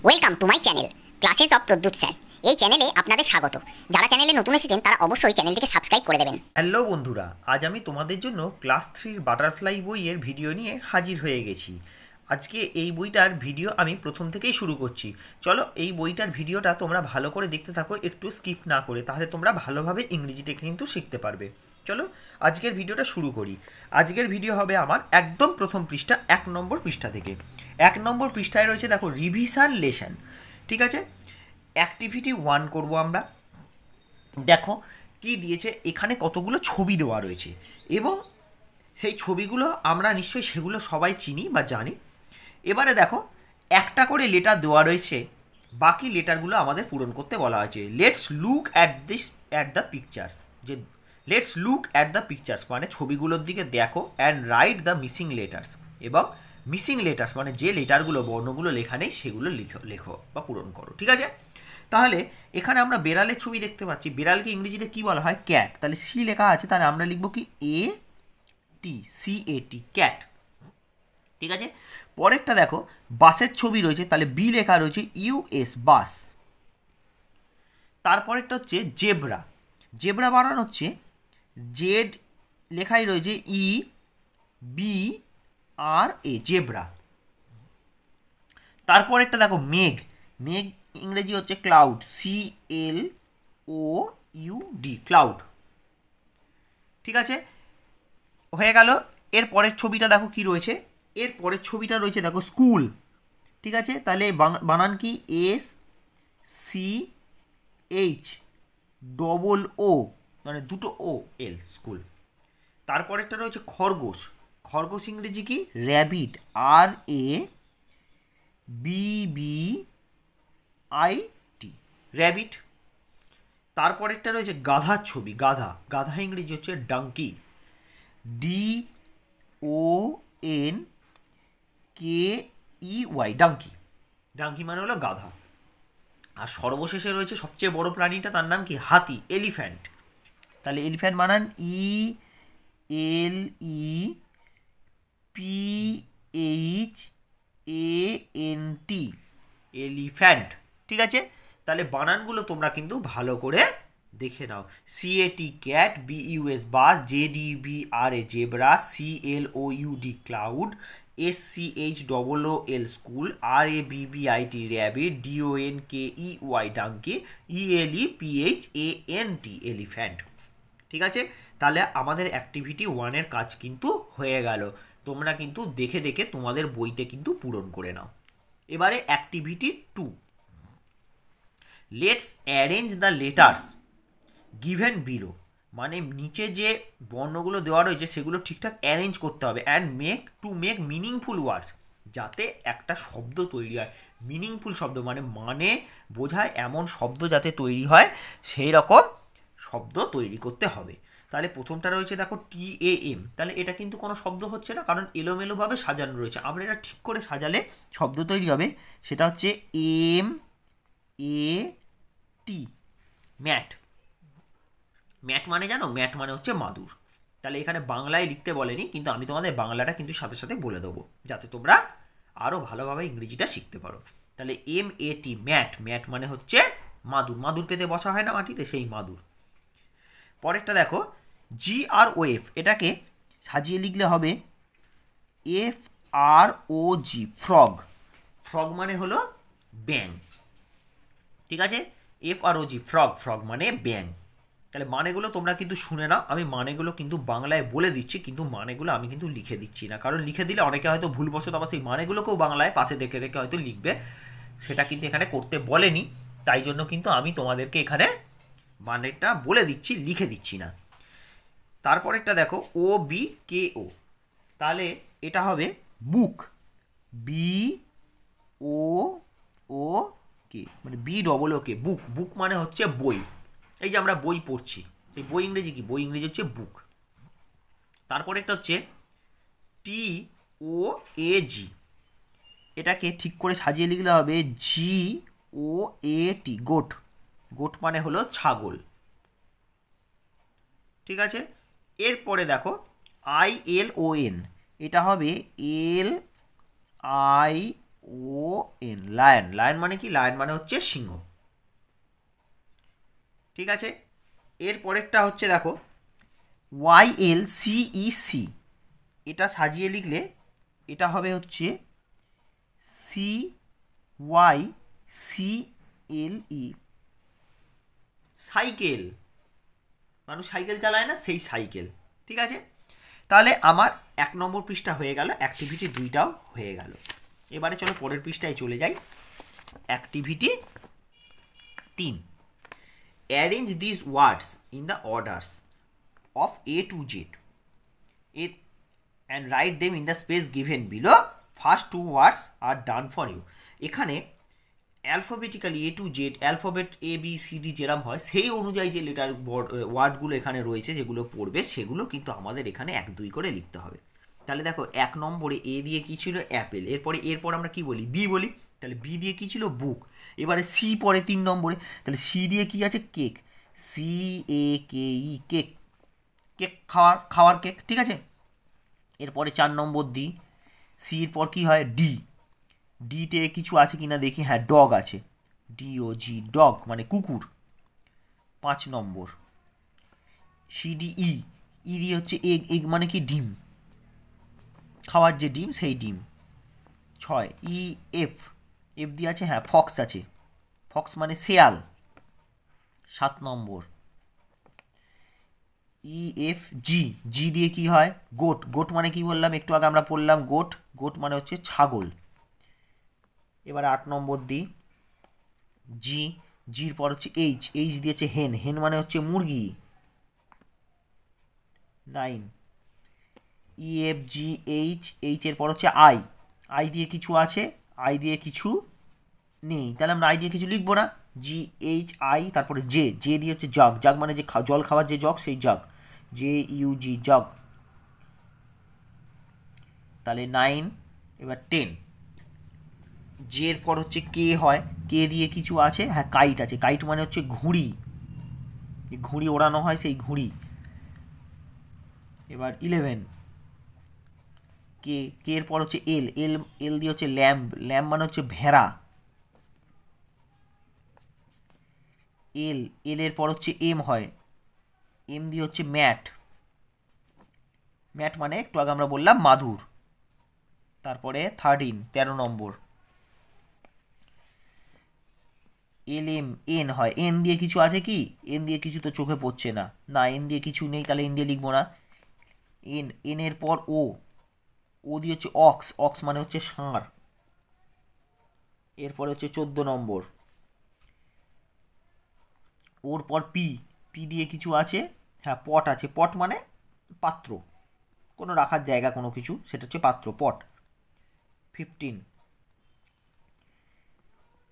Welcome to my channel classes of Pradyut sir. এই চ্যানেলে আপনাদের স্বাগত। যারা চ্যানেলে নতুন এসেছেন তারা অবশ্যই চ্যানেলটিকে সাবস্ক্রাইব করে দেবেন। হ্যালো বন্ধুরা, আজ আমি তোমাদের জন্য ক্লাস 3 বাটারফ্লাই বইয়ের ভিডিও নিয়ে হাজির হয়ে গেছি। আজকে এই বইটার ভিডিও আমি প্রথম থেকেই শুরু করছি। চলো এই বইটার ভিডিওটা তোমরা ভালো করে দেখতে থাকো, একটু স্কিপ না করে, তাহলে তোমরা ভালোভাবে ইংরেজিটা কিন্তু শিখতে পারবে। চলো আজকের ভিডিওটা শুরু করি। আজকের ভিডিও হবে আমার একদম প্রথম পৃষ্ঠা, 1 নম্বর পৃষ্ঠা থেকে। 1 নম্বর পৃষ্ঠায় রয়েছে দেখো রিভিশন লেসন। ঠিক আছে, অ্যাক্টিভিটি 1 করব আমরা। দেখো কি দিয়েছে, এখানে কতগুলো ছবি দেওয়া রয়েছে এবং সেই ছবিগুলো আমরা নিশ্চয়ই সেগুলো সবাই চিনি বা জানি। এবারে দেখো একটা করে লেটার দেওয়া রয়েছে, বাকি লেটারগুলো আমাদের পূরণ করতে বলা হয়েছে। Let's look at the pictures, যে let's look at the pictures মানে ছবিগুলোর দিকে দেখো, and write the missing letters, এবং মিসিং লেটার্স মানে যে লেটারগুলো বর্ণগুলো লেখা নেই সেগুলো লেখো বা পূরণ করো। ঠিক আছে, তাহলে এখানে আমরা বেড়ালের ছবি দেখতে পাচ্ছি। বেড়ালকে ইংরেজিতে কি বলা হয়? ক্যাট। তাহলে সি লেখা আছে, তাহলে আমরা লিখবো কি CAT, ক্যাট। ঠিক আছে, পরেরটা দেখো বাসের ছবি রয়েছে, তাহলে বি লেখা রয়েছে US, বাস। তারপরেরটা হচ্ছে জেব্রা। জেব্রা বানানো হচ্ছে জেড, লেখাই রয়েছে EBRA, জেব্রা। তারপরেরটা দেখো মেঘ। মেঘ ইংরেজি হচ্ছে ক্লাউড, CLOUD, ক্লাউড। ঠিক আছে, হয়ে গেল। এর পরের ছবিটা দেখো কি রয়েছে, এর পরের ছবিটা রয়েছে দেখো স্কুল। ঠিক আছে, তাহলে বানান কি SCHOO, মানে দুটো OL, স্কুল। তারপরেরটা রয়েছে খরগোশ। খরগোশ ইংরেজি কি? Rabbit, RABBIT, rabbit. তারপরেরটা রয়েছে গাধার ছবি, গাধা। গাধা ইংরেজি হচ্ছে ডাঙ্কি, DONKEY, ডাঙ্কি। ডাঙ্কি মানে হলো গাধা। আর সর্বশেষে রয়েছে সবচেয়ে বড় প্রাণীটা, তার নাম কি? হাতি, এলিফ্যান্ট। তাহলে এলিফ্যান্ট বানান ELEPHANT, এলিফ্যান্ট। ঠিক আছে, তাহলে বানানগুলো তোমরা কিন্তু ভালো করে দেখে নাও। CAT, cat, BUS, bus, JEBRA, zebra, CLOUD, cloud, SCHOOL, school, RABBIT, rabbit, DONKEY, donkey, ELEPHANT, elephant. ঠিক আছে, তাহলে আমাদের অ্যাক্টিভিটি 1-এর কাজ কিন্তু হয়ে গেল। তোমরা কিন্তু দেখে দেখে তোমাদের বইতে কিন্তু পূরণ করে নাও। এবারে activity 2, let's arrange the letters given below, মানে নিচে যে বর্ণগুলো দেওয়া রয়েছে সেগুলো ঠিকঠাক অ্যারেঞ্জ করতে হবে। অ্যান্ড মেক মিনিংফুল ওয়ার্ডস, যাতে একটা শব্দ তৈরি হয়। মিনিংফুল শব্দ মানে বোঝায় এমন শব্দ যাতে তৈরি হয়, সেই রকম শব্দ তৈরি করতে হবে। তাহলে প্রথমটা রয়েছে দেখো TAM, তাহলে এটা কিন্তু কোনো শব্দ হচ্ছে না, কারণ এলোমেলোভাবে সাজানো রয়েছে। আমরা এটা ঠিক করে সাজালে শব্দ তৈরি হবে। সেটা হচ্ছে MAT, ম্যাট। ম্যাট মানে জানো? ম্যাট মানে হচ্ছে মাদুর। তাহলে এখানে বাংলায় লিখতে বলেনি, কিন্তু আমি তোমাদের বাংলাটা কিন্তু সাথে সাথে বলে দেবো, যাতে তোমরা আরও ভালোভাবে ইংরেজিটা শিখতে পারো। তাহলে MAT, ম্যাট। ম্যাট মানে হচ্ছে মাদুর। মাদুর পেতে বসা হয় না মাটিতে, সেই মাদুর। পরেরটা দেখো GROF, এটাকে সাজিয়ে লিখলে হবে FROG, ফ্রগ। ফ্রগ মানে হলো ব্যাং। ঠিক আছে, FROG, ফ্রগ। ফ্রগ মানে ব্যাং। তাহলে মানেগুলো তোমরা কিন্তু শুনে নাও, আমি মানেগুলো কিন্তু বাংলায় বলে দিচ্ছি, কিন্তু মানেগুলো আমি কিন্তু লিখে দিচ্ছি না, কারণ লিখে দিলে অনেকে হয়তো ভুলবশত আবার সেই মানেগুলোকেও বাংলায় পাশে দেখে দেখে হয়তো লিখবে। সেটা কিন্তু এখানে করতে বলেনি, তাই জন্য কিন্তু আমি তোমাদেরকে এখানে মানেটা বলে দিচ্ছি, লিখে দিচ্ছি না। তারপরেরটা দেখো OBKO, তাহলে এটা হবে বুক, BOOK, মানে BOOK, বুক। বুক মানে হচ্ছে বই। এই যে আমরা বই পড়ছি, এই বই ইংরেজি কি? বই ইংরেজি হচ্ছে বুক। তারপরে একটা হচ্ছে TOAG, এটাকে ঠিক করে সাজিয়ে লিখলে হবে GOAT, গোট। গোট মানে হলো ছাগল। ঠিক আছে, এরপরে দেখো ILON, এটা হবে ও এন, লায়ন। লায়ন মানে কি? লায়ন মানে হচ্ছে সিংহ। ঠিক আছে, এর পরেরটা হচ্ছে দেখো YLCEC, এটা সাজিয়ে লিখলে এটা হবে হচ্ছে CYCLE, সাইকেল। মানুষ সাইকেল চালায় না, সেই সাইকেল। ঠিক আছে, তাহলে আমার 1 নম্বর পৃষ্ঠা হয়ে গেল, অ্যাক্টিভিটি 2টাও হয়ে গেল। এবারে চলো পরের পৃষ্ঠায় চলে যাই। Activity 3, arrange this words in the orders of A to Z and write them in the space given below. First 2 words are done for you. এখানে alphabetically A to Z, alphabet ABCD যেরকম হয় সেই অনুযায়ী যে letter ওয়ার্ডগুলো এখানে রয়েছে যেগুলো পড়বে সেগুলো কিন্তু আমাদের এখানে 1-2 করে লিখতে হবে। তাহলে দেখো 1 নম্বরে A দিয়ে কী ছিল? অ্যাপেল। এরপর আমরা কি বলি? বি বলি। তাহলে বি দিয়ে কী ছিল? বুক। এবারে সি পরে 3 নম্বরে, তাহলে সি দিয়ে কী আছে? কেক। CAKE, cake. কেক, খাওয়ার কেক। ঠিক আছে, এরপরে 4 নম্বর ডি। সির পর কি হয়? ডি। ডিতে কিছু আছে কি না দেখি। হ্যাঁ, ডগ আছে, DOG, ডগ মানে কুকুর। 5 নম্বর। CDE, ই দিয়ে হচ্ছে এগ। এগ মানে কি? ডিম, খাওয়ার যে ডিম সেই ডিম। 6 EF, এফ দিয়ে আছে, হ্যাঁ ফক্স আছে, ফক্স মানে শেয়াল। 7 নম্বর। EFG, জি দিয়ে কি হয়? গোট। গোট মানে কি বললাম? একটু আগে আমরা পড়লাম গোট। গোট মানে হচ্ছে ছাগল। এবার 8 নম্বর দিই জি। জির পর হচ্ছে এইচ। এইচ দিয়েছে হেন। হেন মানে হচ্ছে মুরগি। 9 EFGH, এইচ এর পর হচ্ছে আই। আই দিয়ে কিছু আছে, আই দিয়ে কিছু নেই, তাহলে আমরা আই দিয়ে কিছু লিখবো না। GHI, তারপরে জে। জে দিয়ে হচ্ছে জগ। জগ মানে যে জল খাওয়ার যে জগ সেই জগ, JUG, জগ। তাহলে 9। এবার 10। জে এর পর হচ্ছে কে হয়। কে দিয়ে কিছু আছে, হ্যাঁ কাইট আছে। কাইট মানে হচ্ছে ঘুড়ি, ঘুড়ি ওড়ানো হয় সেই ঘুড়ি। এবার 11। কে এর পর হচ্ছে এল। এল দিয়ে হচ্ছে ল্যাম্ব। ল্যাম্ব মানে হচ্ছে ভেড়া। এল এর পর হচ্ছে এম হয়। এম দিয়ে হচ্ছে ম্যাট। ম্যাট মানে একটু আগে আমরা বললাম মাদুর। তারপরে 13 নম্বর। LM, এন হয়। এন দিয়ে কিছু আছে কি? এন দিয়ে কিছু তো চোখে পড়ছে না। না, এন দিয়ে কিছু নেই, তাহলে এন দিয়ে লিখবো না। এন এর পর ও। ও দিয়ে হচ্ছে অক্স। অক্স মানে হচ্ছে ষাঁড়। এরপরে হচ্ছে 14 নম্বর। ওর পর পি। পি দিয়ে কিছু আছে, হ্যাঁ পট আছে। পট মানে পাত্র, কোনো রাখার জায়গা কোনো কিছু, সেটা হচ্ছে পাত্র, পট। 15।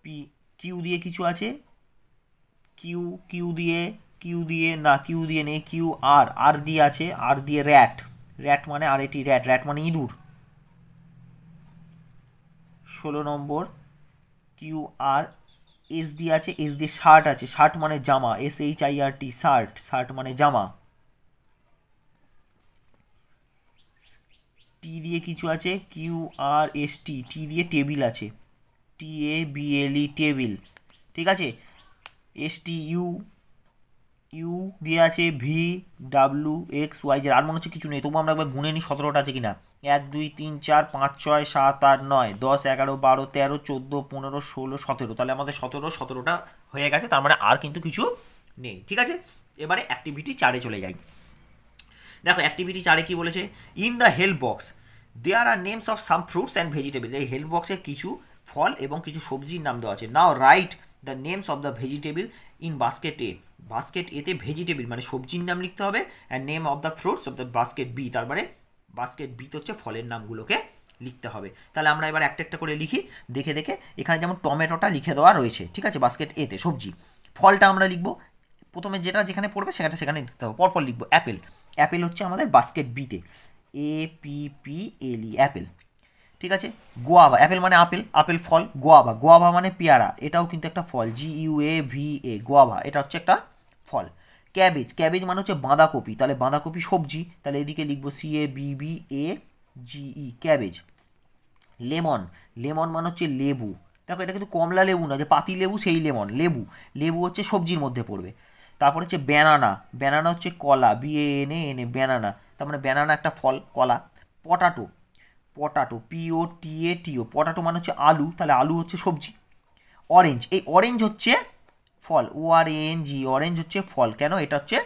পি। কিউ দিয়ে কিছু আছে। কিউ। কিউ দিয়ে না, কিউ দিয়ে নেই। Q R. আর দিয়ে আছে, আর দিয়ে র্যাট। র্যাট মানে আর এটি র্যাট। র্যাট মানে ইঁদুর। 16 নম্বর। Q R. এস দিয়ে আছে, এস দিয়ে শার্ট আছে। শার্ট মানে জামা, SHIRT, শার্ট। শার্ট মানে জামা। টি দিয়ে কিছু আছে, QRST। টি দিয়ে টেবিল আছে, TABLE, টেবিল। ঠিক আছে, STU। ইউ দিয়ে আছে VWXYZ। আর মনে হচ্ছে কিছু নেই, তবু আমরা একবার গুনে নিই 17টা আছে কিনা। 1 2 3 4 5 6 7 8 9 10 11 12 13 14 15 16 17। তাহলে আমাদের 17টা হয়ে গেছে, তার মানে আর কিন্তু কিছু নেই। ঠিক আছে, এবারে অ্যাক্টিভিটি 4-এ চলে যাই। দেখো অ্যাক্টিভিটি 4-এ কি বলেছে? In the help box there are names of some fruits and vegetable. এই হেল্প বক্সে কিছু ফল এবং কিছু সবজির নাম দেওয়া আছে। Now write the names of the vegetable in basket A. Basket এতে ভেজিটেবল মানে সবজির নাম লিখতে হবে, and name of the fruits of the basket B. তারপরে বাস্কেট বিতে হচ্ছে ফলের নামগুলোকে লিখতে হবে। তাহলে আমরা এবার একটা একটা করে লিখি দেখে দেখে। এখানে যেমন টমেটোটা লিখে দেওয়া রয়েছে, ঠিক আছে, বাস্কেট এতে সবজি। ফলটা আমরা লিখবো প্রথমে, যেটা যেখানে পড়বে সেখানে লিখতে হবে। পরপর লিখবো অ্যাপেল। অ্যাপেল হচ্ছে আমাদের বাস্কেট বিতে, APPLE, অ্যাপেল। ঠিক আছে, গোয়াভা। অ্যাপেল মানে আপেল, আপেল ফল। গোয়াভা। গোয়াভা মানে পেয়ারা, এটাও কিন্তু একটা ফল, GUAVA, গোয়াভা, এটা হচ্ছে একটা ফল। ক্যাবেজ। ক্যাবেজ মানে হচ্ছে বাঁধাকপি, তাহলে বাঁধাকপি সবজি, তাহলে এদিকে লিখবো CABBAGE, ক্যাবেজ। লেমন, লেমন মানে হচ্ছে লেবু। দেখো এটা কিন্তু কমলা লেবু না যে পাতি লেবু, সেই লেমন, লেবু, লেবু হচ্ছে সবজির মধ্যে পড়বে। তারপর হচ্ছে ব্যানানা, ব্যানানা হচ্ছে কলা, BANANA, ব্যানানা, তার মানে ব্যানানা একটা ফল, কলা। পটাটো, পটাটো, POTATO, পটাটো মানে হচ্ছে আলু, তাহলে আলু হচ্ছে সবজি। অরেঞ্জ, এই অরেঞ্জ হচ্ছে ফল, ORANG, অরেঞ্জ হচ্ছে ফল, কেন এটা হচ্ছে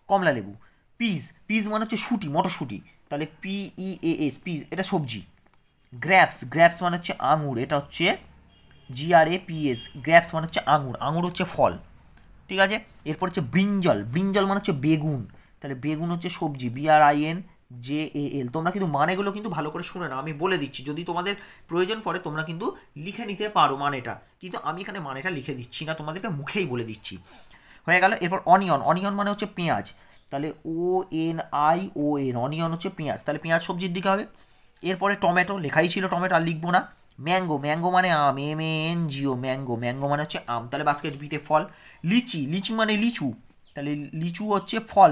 কমলা লেবু। পিস, পিস মানে হচ্ছে শুটি, মটরশুঁটি, তাহলে PEAS, পিস এটা সবজি। গ্র্যাপস, গ্র্যাপস মানে হচ্ছে আঙুর, এটা হচ্ছে GRAPS, গ্র্যাপস মানে হচ্ছে আঙুর, আঙুর হচ্ছে ফল, ঠিক আছে। এরপর হচ্ছে ব্রিঞ্জল, ব্রিঞ্জল মানে হচ্ছে বেগুন, তাহলে বেগুন হচ্ছে সবজি, BRINJAL। তোমরা কিন্তু মানেগুলো কিন্তু ভালো করে শুনে না, আমি বলে দিচ্ছি, যদি তোমাদের প্রয়োজন পড়ে তোমরা কিন্তু লিখে নিতে পারো মানেটা, কিন্তু আমি এখানে মানেটা লিখে দিচ্ছি না, তোমাদেরকে মুখেই বলে দিচ্ছি। হয়ে গেল। এরপর অনিয়ন, অনিয়ন মানে হচ্ছে পেঁয়াজ, তাহলে ONION, অনিয়ন হচ্ছে পেঁয়াজ, তাহলে পেঁয়াজ সবজির দিকে হবে। এরপরে টমেটো, লেখাই ছিল টমেটো, আর লিখবো না। ম্যাঙ্গো, ম্যাঙ্গো মানে আম, MANGO, ম্যাঙ্গো, ম্যাঙ্গো মানে হচ্ছে আম, তাহলে বাস্কেট বিতে ফল। লিচি, লিচি মানে লিচু, তাহলে লিচু হচ্ছে ফল,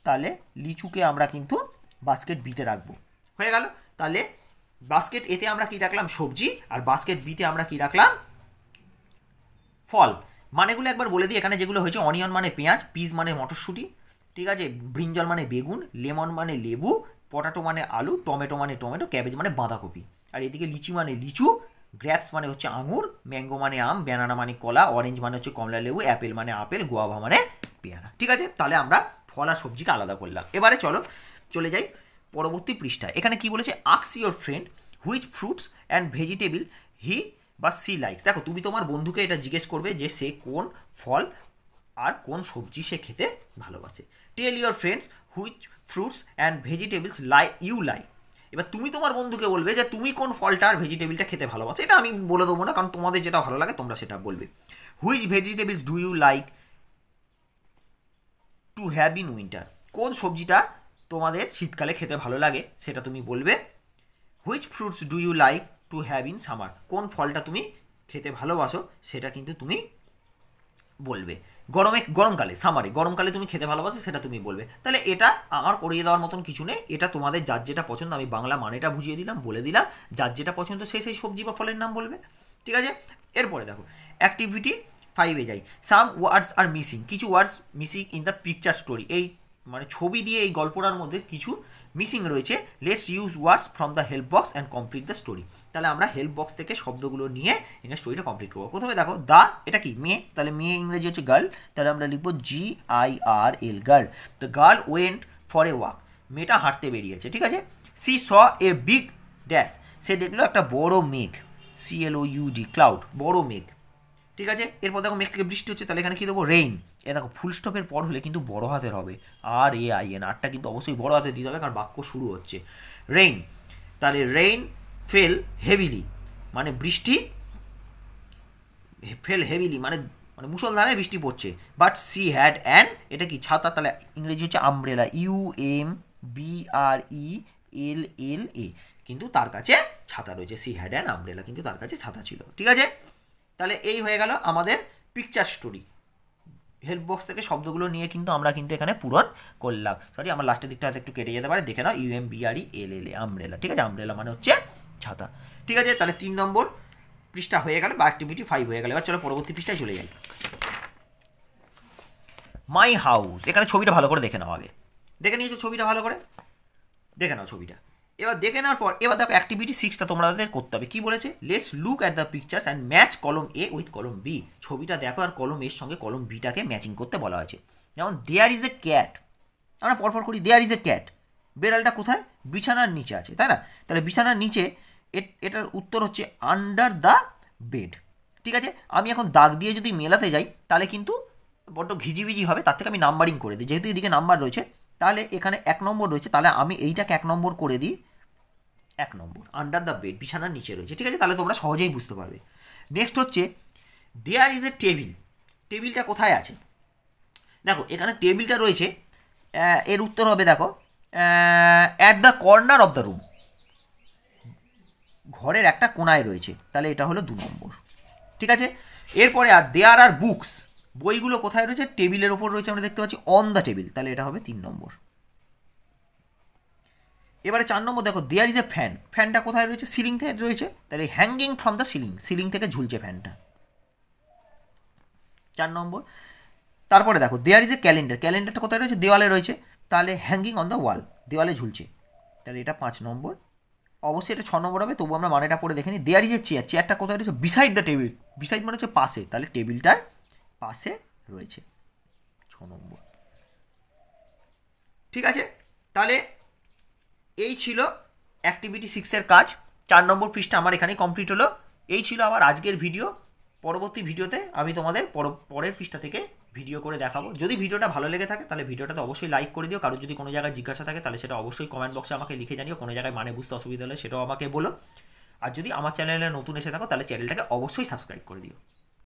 তাহলে লিচুকে আমরা কিন্তু বাস্কেট বিতে রাখবো। হয়ে গেল। তাহলে বাস্কেট এতে আমরা কি রাখলাম, সবজি, আর বাস্কেট বিতে আমরা কি রাখলাম, ফল। মানেগুলো একবার বলে দিই, এখানে যেগুলো হয়েছে, অনিয়ন মানে পেঁয়াজ, পিস মানে মটরশুঁটি, ঠিক আছে, ব্রিঞ্জল মানে বেগুন, লেমন মানে লেবু, পটাটো মানে আলু, টমেটো মানে টমেটো, ক্যাবেজ মানে বাঁধাকপি, আর এদিকে লিচি মানে লিচু, গ্র্যাপস মানে হচ্ছে আঙুর, ম্যাঙ্গো মানে আম, ব্যানানা মানে কলা, অরেঞ্জ মানে হচ্ছে কমলা লেবু, অ্যাপেল মানে আপেল, গোয়াভা মানে পেয়ারা, ঠিক আছে। তাহলে আমরা ফল আর সবজিকে আলাদা করলাম। এবারে চলো চলে যাই পরবর্তী পৃষ্ঠায়। এখানে কি বলেছে, ask your friend which fruits and vegetable he বা সি লাইকস। দেখো তুমি তোমার বন্ধুকে এটা জিজ্ঞেস করবে যে সে কোন ফল আর কোন সবজি সে খেতে ভালোবাসে। Tell your friends which fruits and vegetables you like. এবার তুমি তোমার বন্ধুকে বলবে যে তুমি কোন ফলটা আর ভেজিটেবলটা খেতে ভালোবাসো, এটা আমি বলে দেবো না, কারণ তোমাদের যেটা ভালো লাগে তোমরা সেটা বলবে। Which vegetables do you like to have in winter, কোন সবজিটা তোমাদের শীতকালে খেতে ভালো লাগে সেটা তুমি বলবে। Which fruits do you like to have in summer, কোন ফলটা তুমি খেতে ভালোবাসো সেটা কিন্তু তুমি বলবে। গরমকালে, সামারে, গরমকালে তুমি খেতে ভালোবাসো সেটা তুমি বলবে। তাহলে এটা আমার করিয়ে দেওয়ার মতন কিছু নেই, এটা তোমাদের যার যেটা পছন্দ, আমি বাংলা মানেটা বুঝিয়ে দিলাম, বলে দিলাম, যার যেটা পছন্দ সে সেই সবজি বা ফলের নাম বলবে, ঠিক আছে। এরপরে দেখো অ্যাক্টিভিটি 5-এ যাই। সাম ওয়ার্ডস আর মিসিং, কিছু words missing in the picture story, এই মানে ছবি দিয়ে এই গল্পটার মধ্যে কিছু মিসিং রয়েছে। Let's use words from the help box and complete the story. তাহলে আমরা হেল্প বক্স থেকে শব্দগুলো নিয়ে এখানে স্টোরিটা কমপ্লিট করবো। প্রথমে দেখো দা, এটা কি মেয়ে, তাহলে মেয়ে ইংরেজি হচ্ছে গার্ল, তাহলে আমরা লিখবো GIRL, girl. The girl went for a walk, মেয়েটা হাঁটতে বেরিয়েছে, ঠিক আছে। She saw a big dash, সে দেখলো একটা বড় মেঘ, CLOUD, ক্লাউড, বড় মেঘ, ঠিক আছে। এরপর দেখো মেঘ থেকে বৃষ্টি হচ্ছে, তাহলে এখানে কি দেবো, রেইন। এ দেখো ফুল স্টপের পর হলে কিন্তু বড় হাতের হবে, RAIN, আরটা কিন্তু অবশ্যই বড় হাতে দিতে হবে কারণ বাক্য শুরু হচ্ছে। রেইন, তাহলে রেইন ফেল হেভিলি, মানে বৃষ্টি, ফেল হেভিলি মানে মানে মুষলধারে বৃষ্টি পড়ছে। বাট সি হ্যাড অ্যান, এটা কি ছাতা, তাহলে ইংরেজি হচ্ছে আমব্রেলা, UMBRELLA, কিন্তু তার কাছে ছাতা রয়েছে, সি হ্যাড অ্যান আমব্রেলা, কিন্তু তার কাছে ছাতা ছিল, ঠিক আছে। তাহলে এই হয়ে গেল আমাদের পিকচার স্টোরি। হেল্প বক্স থেকে শব্দগুলো নিয়ে কিন্তু আমরা কিন্তু এখানে পূরণ করলাম। সরি, আমার লাস্টের দিকটা হয়তো একটু কেটে যেতে পারে, দেখে নাও, UMBRELLA, আমব্রেলা, ঠিক আছে, আমব্রেলা মানে হচ্ছে ছাতা, ঠিক আছে। তাহলে 3 নম্বর পৃষ্ঠা হয়ে গেল, বা অ্যাক্টিভিটি 5 হয়ে গেল। এবার চলো পরবর্তী পৃষ্ঠায় চলে যাই। মাই হাউস, এখানে ছবিটা ভালো করে দেখে নাও, আগে দেখে নিয়েছো ছবিটা ভালো করে, দেখে নাও ছবিটা। এবার দেখে নেওয়ার পর এবার দেখো অ্যাক্টিভিটি 6টা তোমাদের করতে হবে। কি বলেছে, let's look at the pictures and match কলম A উইথ কলম B, ছবিটা দেখো আর কলম এর সঙ্গে কলম বিটাকে ম্যাচিং করতে বলা হয়েছে। যেমন দেয়ার ইজ এ ক্যাট, আমরা পরপর করি, দেয়ার ইজ এ ক্যাট, বেড়ালটা কোথায়, বিছানার নিচে আছে, তাই না। তাহলে বিছানার নিচে, এটার উত্তর হচ্ছে আন্ডার দ্য বেড, ঠিক আছে। আমি এখন দাগ দিয়ে যদি মেলাতে যাই তাহলে কিন্তু বড্ড ঘিজিবিজি হবে, তার থেকে আমি নাম্বারিং করে দিই, যেহেতু এদিকে নাম্বার রয়েছে, তাহলে এখানে 1 নম্বর রয়েছে, তাহলে আমি এইটাকে 1 নম্বর করে দিই, 1 নম্বর, আন্ডার দ্য বেড, বিছানার নিচে রয়েছে, ঠিক আছে। তাহলে তোমরা সহজেই বুঝতে পারবে। নেক্সট হচ্ছে দেয়ার ইজ এ টেবিল, টেবিলটা কোথায় আছে, দেখো এখানে টেবিলটা রয়েছে, এর উত্তর হবে দেখো at the corner of the room, ঘরের একটা কোনায় রয়েছে, তাহলে এটা হলো 2 নম্বর, ঠিক আছে। এরপরে আর দেয়ার আর বুকস, বইগুলো কোথায় রয়েছে, টেবিলের ওপর রয়েছে, আমরা দেখতে পাচ্ছি অন দ্য টেবিল, তাহলে এটা হবে 3 নম্বর। এবারে 4 নম্বর দেখো দেয়ার ইজ এ ফ্যান, ফ্যানটা কোথায় রয়েছে? সিলিং থেকে রয়েছে, তাহলে hanging from the ceiling, ceiling থেকে ঝুলছে ফ্যানটা। 4 নম্বর। তারপরে দেখো দেয়ার ইজ এ ক্যালেন্ডার, ক্যালেন্ডারটা কোথায় রয়েছে? দেওয়ালে রয়েছে, তাহলে হ্যাঙ্গিং অন দ্য ওয়াল, দেওয়ালে ঝুলছে, তাহলে এটা 5 নম্বর। অবশ্যই এটা 6 নম্বর হবে, তবু আমরা মানেটা পড়ে দেখে নিই। দেয়ার ইজ এ চেয়ার, চেয়ারটা কোথায় রয়েছে? বিসাইড দ্য টেবিল, বিসাইড মানে হচ্ছে পাশে, তাহলে টেবিলটার পাশে রয়েছে, 6 নম্বর। ঠিক আছে, তাহলে এই ছিল অ্যাক্টিভিটি 6-এর কাজ। 4 নম্বর পৃষ্ঠা আমার এখানেই কমপ্লিট হলো। এই ছিল আমার আজকের ভিডিও। পরবর্তী ভিডিওতে আমি তোমাদের পরের পৃষ্ঠা থেকে ভিডিও করে দেখাবো। যদি ভিডিওটা ভালো লেগে থাকে তাহলে ভিডিওটাতে অবশ্যই লাইক করে দিও। কারোর যদি কোনো জায়গায় জিজ্ঞাসা থাকে তাহলে সেটা অবশ্যই কমেন্ট বক্সে আমাকে লিখে জানিও। কোনো জায়গায় মানে বুঝতে অসুবিধা হলে সেটাও আমাকে বলো। আর যদি আমার চ্যানেলে নতুন এসে থাকো তাহলে চ্যানেলটাকে অবশ্যই সাবস্ক্রাইব করে দিও।